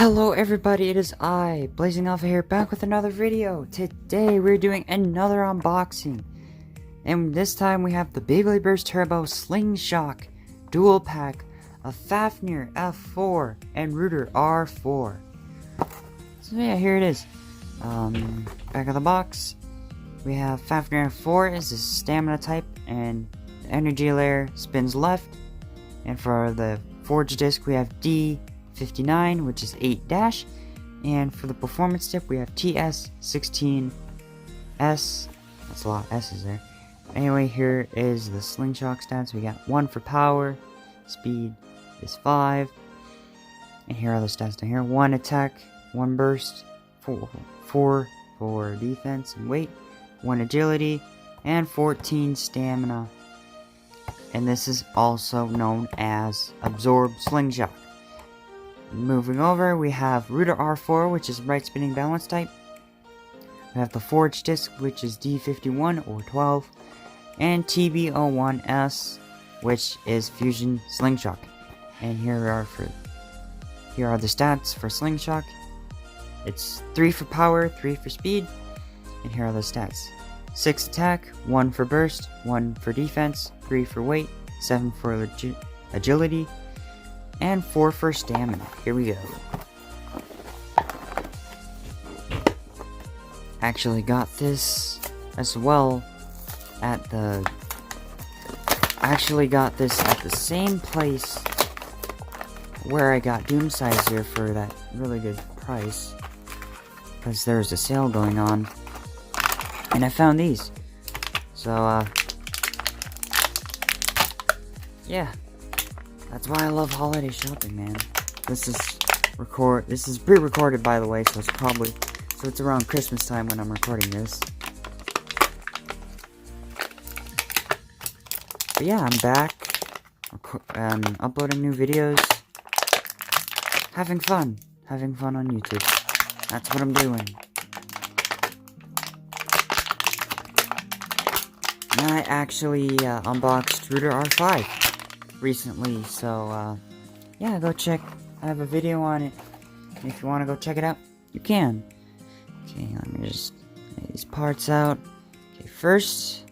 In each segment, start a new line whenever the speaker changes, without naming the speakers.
Hello everybody, it is I, Blazing Alpha here, back with another video. Today we're doing another unboxing. And this time we have the Beyblade Burst Turbo Slingshot Dual Pack of Fafnir F4 and Rudr R4. So yeah, here it is. Back of the box, we have Fafnir F4 is a stamina type and the energy layer spins left. And for the forge disc we have D59, which is 8-, and for the performance tip we have TS16S. That's a lot of S's there. Anyway, here is the slingshot stats. We got 1 for power, speed is 5, and here are the stats down here. 1 attack, 1 burst, 4 for defense and weight, 1 agility, and 14 stamina. And this is also known as Absorb Slingshot. Moving over, we have Rudr R4, which is right spinning balance type. We have the Forge Disc, which is D51 or 12, and TB01S, which is Fusion Slingshot. And here are the stats for Slingshot. It's 3 for power, 3 for speed, and here are the stats: 6 attack, 1 for burst, 1 for defense, 3 for weight, 7 for agility, and 4 for stamina. Here we go. Actually got this as well at the same place where I got Doom Sizer for that really good price, because there's a sale going on, and I found these. So yeah, that's why I love holiday shopping, man. This is pre-recorded, by the way, so it's around Christmas time when I'm recording this. But yeah, I'm back, uploading new videos, having fun on YouTube. That's what I'm doing. And I actually unboxed Rudr R5 recently, so yeah, go check. I have a video on it, and if you want to go check it out, you can. Okay, let me just lay these parts out. Okay, first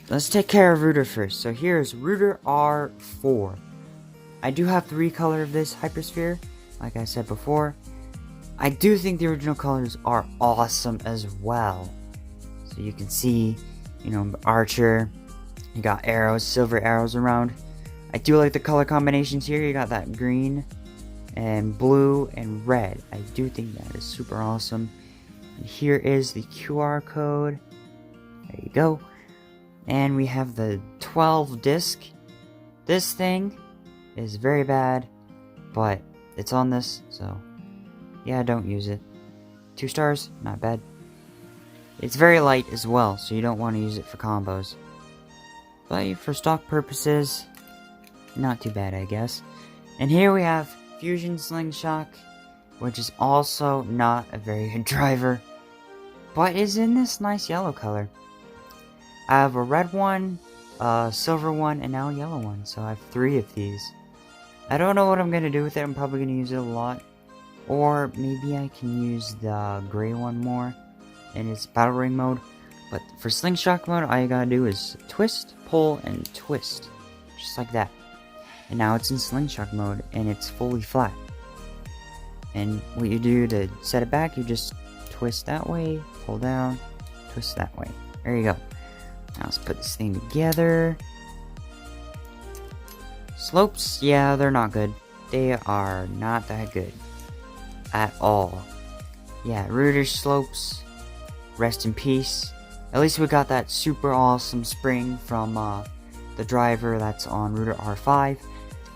let's take care of Rudr first. So here's Rudr R4. I do have the recolor of this Hypersphere, like I said before. I do think the original colors are awesome as well. So you can see, you know, Archer, you got arrows, silver arrows around. I do like the color combinations here. You got that green and blue and red. I do think that is super awesome. And here is the QR code. There you go. And we have the 12 disc. This thing is very bad, but it's on this, so yeah, don't use it. 2 stars, not bad. It's very light as well, so you don't want to use it for combos. But for stock purposes, not too bad, I guess. And here we have Fusion Slingshot, which is also not a very good driver, but is in this nice yellow color. I have a red one, a silver one, and now a yellow one, so I have 3 of these. I don't know what I'm going to do with it. I'm probably going to use it a lot, or maybe I can use the gray one more in its battle ring mode. But for slingshot mode, all you gotta do is twist, pull, and twist, just like that. And now it's in slingshot mode, and it's fully flat. And what you do to set it back, you just twist that way, pull down, twist that way. There you go. Now let's put this thing together. Slopes, yeah, they're not good. They are not that good at all. Yeah, Rudr slopes, rest in peace. At least we got that super awesome spring from the driver that's on Rudr R5,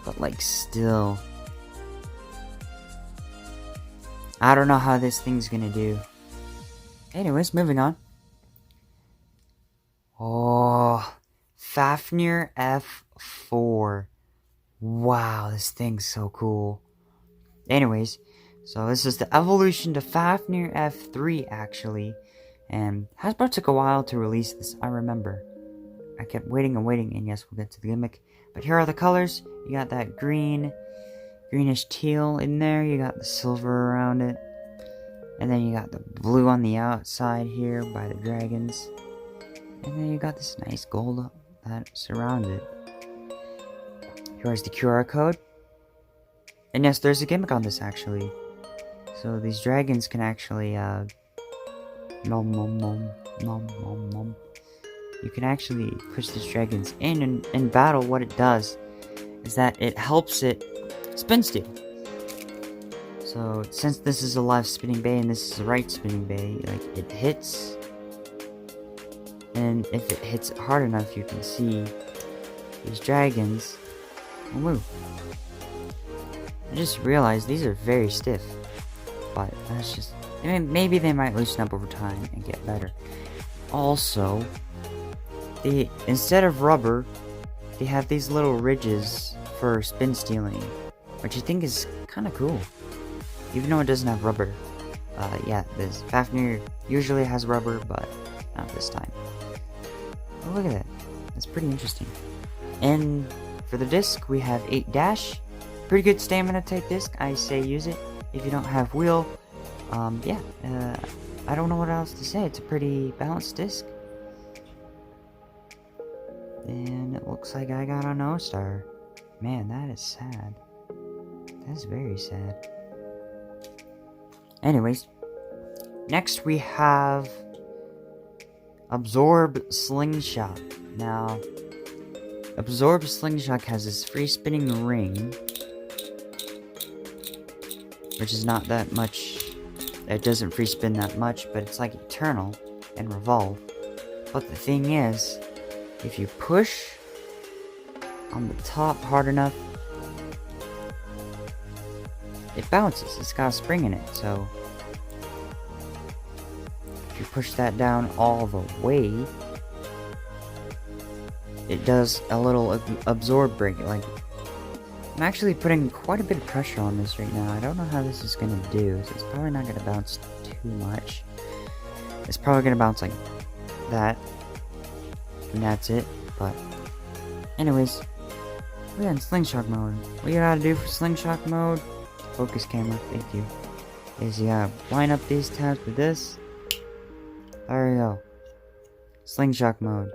but like still, I don't know how this thing's gonna do. Anyways, moving on. Oh, Fafnir F4. Wow, this thing's so cool. Anyways, so this is the evolution to Fafnir F3 actually. And Hasbro took a while to release this, I remember. I kept waiting and waiting, and yes, we'll get to the gimmick. But here are the colors. You got that green greenish teal in there. You got the silver around it. And then you got the blue on the outside here by the dragons. And then you got this nice gold that surrounds it. Here's the QR code. And yes, there's a gimmick on this actually. So these dragons can actually, nom nom nom, nom nom nom. You can actually push these dragons in, and in battle what it does is that it helps it spin steal. So since this is a left spinning bay and this is a right spinning bay, like it hits, and if it hits it hard enough you can see these dragons will move. I just realized these are very stiff, but that's just, I mean, maybe they might loosen up over time and get better. Also, instead of rubber, they have these little ridges for spin stealing, which I think is kind of cool. Even though it doesn't have rubber. Yeah, this Fafnir usually has rubber, but not this time. Oh, look at that. That's pretty interesting. And for the disc, we have 8 dash. Pretty good stamina type disc. I say use it. If you don't have wheel, yeah, I don't know what else to say. It's a pretty balanced disc. And it looks like I got a no star. Man, that is sad. That's very sad. Anyways, next we have Absorb Slingshot. Now, Absorb Slingshot has this free spinning ring, which is not that much. It doesn't free spin that much, but it's like eternal and revolve. But the thing is, if you push on the top hard enough, it bounces. It's got a spring in it, so if you push that down all the way, it does a little absorb break. Like, I'm actually putting quite a bit of pressure on this right now. I don't know how this is gonna do, so it's probably not gonna bounce too much. It's probably gonna bounce like that, and that's it. But anyways, we're in slingshot mode. What you gotta do for slingshot mode, focus camera, thank you, is you gotta line up these tabs with this. There you go. Slingshot mode.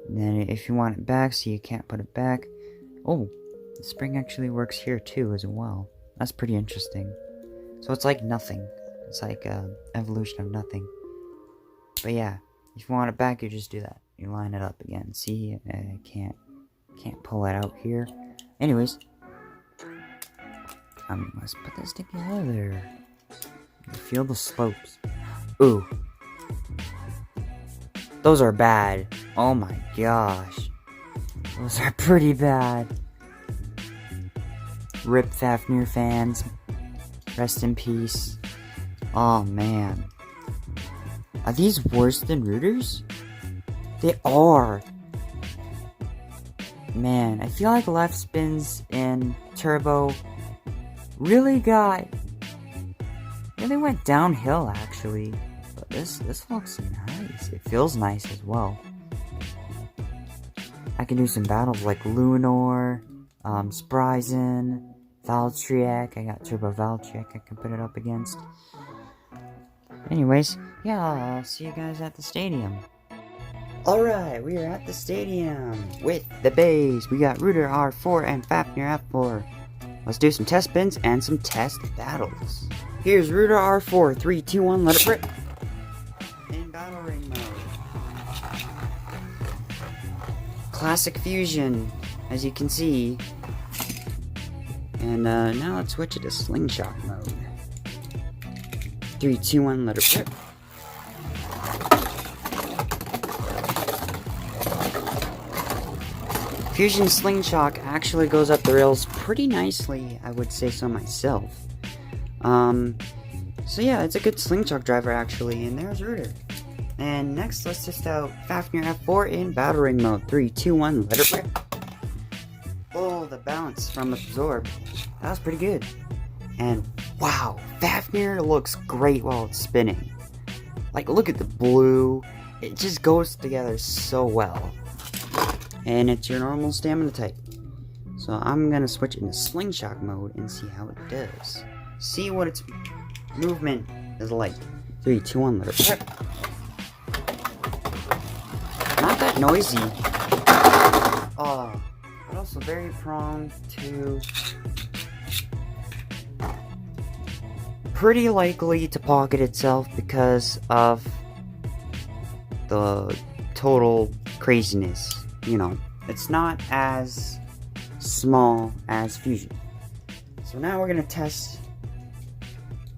And then if you want it back so you can't put it back. Oh, the spring actually works here too as well. That's pretty interesting. So it's like nothing. It's like evolution of nothing. But yeah, if you want it back, you just do that. You line it up again. See, I can't pull it out here. Anyways, let's put this together. You feel the slopes. Ooh, those are bad. Oh my gosh, those are pretty bad. Rip Fafnir fans, rest in peace. Oh man, are these worse than Rudr's? They are. Man, I feel like left spins in Turbo really went downhill actually. But this looks nice. It feels nice as well. I can do some battles like Lunar, Spryzen, Valtryek. I got Turbo Valtryek I can put it up against. Anyways, yeah, I'll see you guys at the stadium. Alright, we are at the stadium with the bays. We got Rudr R4 and Fafnir F4. Let's do some test spins and some test battles. Here's Rudr R4, 3, 2, 1, let it rip. In battle ring mode. Classic fusion, as you can see. And now let's switch it to slingshot mode. 3, 2, 1, let it rip. Fusion Slingshot actually goes up the rails pretty nicely, I would say so myself. So yeah, it's a good slingshot driver actually, and there's Rudr. And next, let's test out Fafnir F4 in battle ring mode. 3, 2, 1, let it rip. Oh, the bounce from Absorb. That was pretty good. And wow, Fafnir looks great while it's spinning. Like, look at the blue. It just goes together so well. And it's your normal stamina type. So I'm gonna switch into slingshot mode and see how it does. See what its movement is like. 3, 2, 1, let it rip. Not that noisy. But also very prone to... pretty likely to pocket itself because of the total craziness. You know, it's not as small as Fusion. So now we're gonna test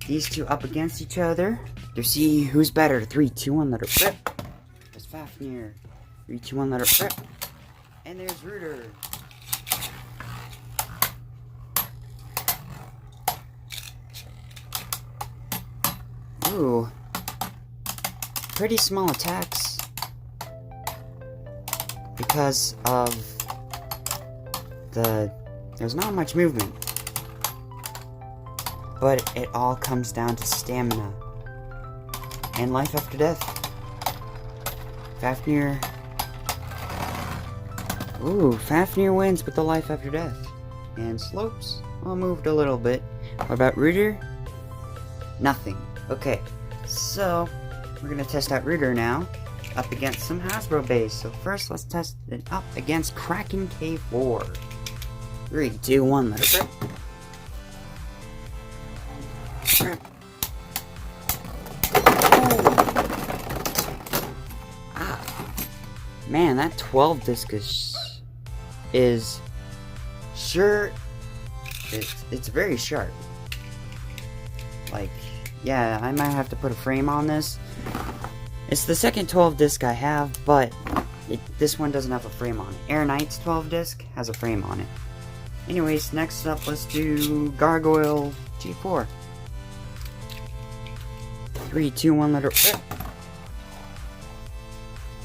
these two up against each other to see who's better. 3, 2, 1, let it rip. There's Fafnir. 3, 2, 1, let it rip. And there's Rudr. Ooh. Pretty small attacks. Because of there's not much movement. But it all comes down to stamina. And life after death. Fafnir. Ooh, Fafnir wins with the life after death. And slopes, well, moved a little bit. What about Rudr? Nothing. Okay, so we're gonna test out Rudr now. Up against some Hasbro base. So first, let's test it up against Kraken K4. 3, 2, 1, let it rip. Rip. Man, that 12 disc is sure, it's very sharp. Like, yeah, I might have to put a frame on this. It's the second 12 disc I have, but this one doesn't have a frame on it. Air Knight's 12 disc has a frame on it. Anyways, next up, let's do Gargoyle G4. 3, 2, 1, let it rip.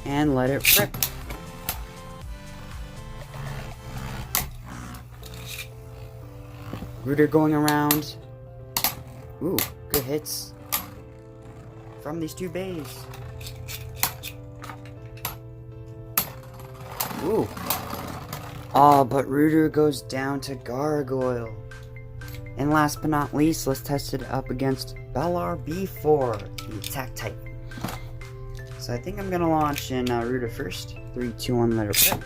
And let it rip. Rudr going around. Ooh, good hits from these two bays. Ooh. Oh, but Rudr goes down to Gargoyle. And last but not least, let's test it up against Bellar B4, the attack type. So I think I'm gonna launch in Rudr first. 3, 2, 1, let it rip.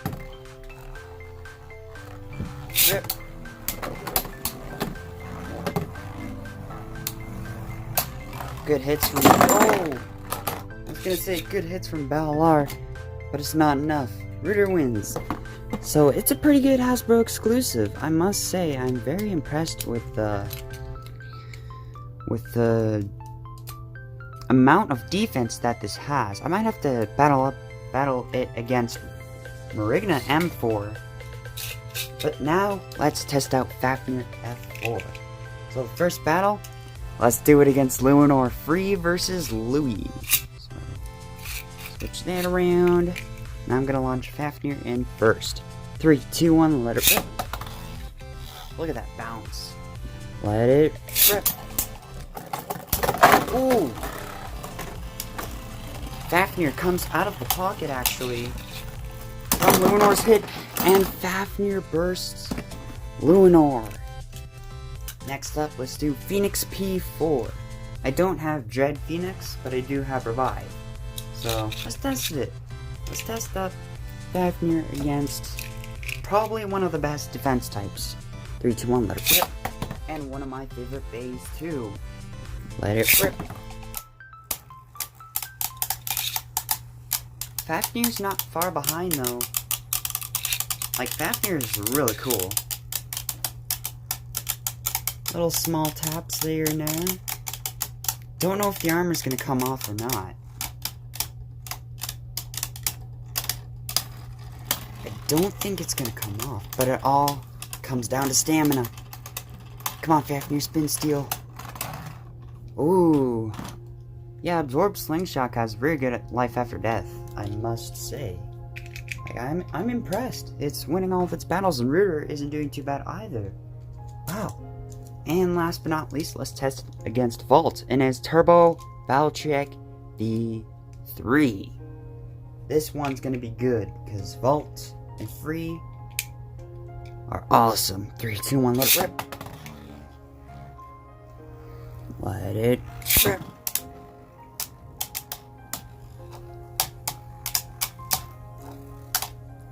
Rip. Good hits from... Oh! I was gonna say good hits from Bellar, but it's not enough. Rudr wins. So it's a pretty good Hasbro exclusive. I must say, I'm very impressed with the amount of defense that this has. I might have to battle it against Marigna M4. But now, let's test out Fafnir F4. So the first battle, let's do it against Luinor Free versus Louis. So, switch that around. Now I'm gonna launch Fafnir in first. 3, 2, 1, let it rip. Look at that bounce. Let it rip. Ooh! Fafnir comes out of the pocket, actually, from Luinor's hit, and Fafnir bursts Luinor. Next up, let's do Phoenix P4. I don't have Dread Phoenix, but I do have Revive. So, let's test it. Let's test up Fafnir against probably one of the best defense types. 3, 2, 1, let it rip. And one of my favorite bays, too. Let it rip. Fafnir's not far behind, though. Like, Fafnir is really cool. Little small taps there and there. Don't know if the armor's gonna come off or not. I don't think it's gonna come off, but it all comes down to stamina. Come on, Fafnir, spin steel. Ooh. Yeah, Absorb Slingshot has very good at life after death, I must say. Like, I'm impressed. It's winning all of its battles, and Rudr isn't doing too bad either. Wow. And last but not least, let's test against Vault in his Turbo Valtryek V3. This one's gonna be good, because Vault and Free are awesome. 3, 2, 1, let it rip. Let it rip.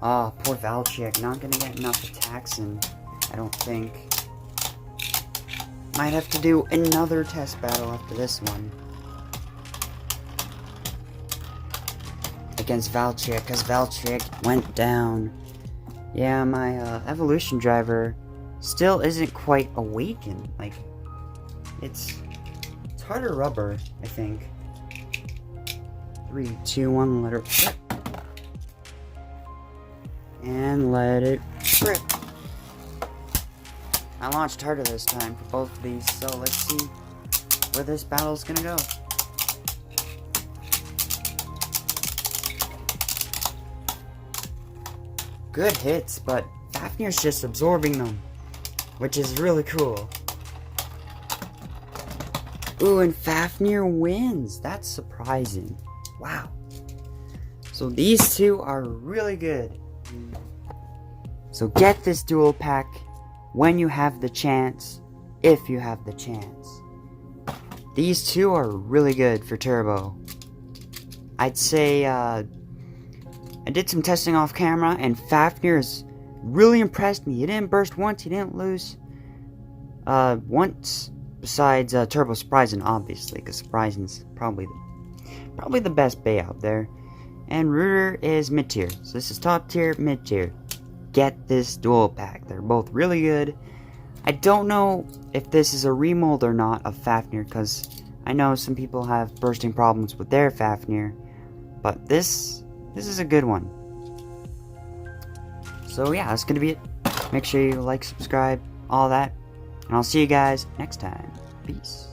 Ah, poor Valchik, not gonna get enough attacks in, I don't think. Might have to do another test battle after this one. Against Valchik, because Valchik went down. Yeah, my evolution driver still isn't quite awakened. Like, it's harder rubber, I think. 3, 2, 1, let it rip. And let it rip. I launched harder this time for both of these, so let's see where this battle's gonna go. Good hits, but Fafnir's just absorbing them, which is really cool. Ooh, and Fafnir wins. That's surprising. Wow. So these two are really good. So get this dual pack when you have the chance, if you have the chance. These two are really good for Turbo. I'd say, I did some testing off camera, and Fafnir has really impressed me. He didn't burst once, he didn't lose once, besides Turbo Surprising, obviously, because Surprising's probably the best bay out there. And Rudr is mid-tier, so this is top tier, mid-tier. Get this dual pack, they're both really good. I don't know if this is a remold or not of Fafnir, because I know some people have bursting problems with their Fafnir, but this is a good one. So yeah, that's gonna be it. Make sure you like, subscribe, all that, and I'll see you guys next time. Peace.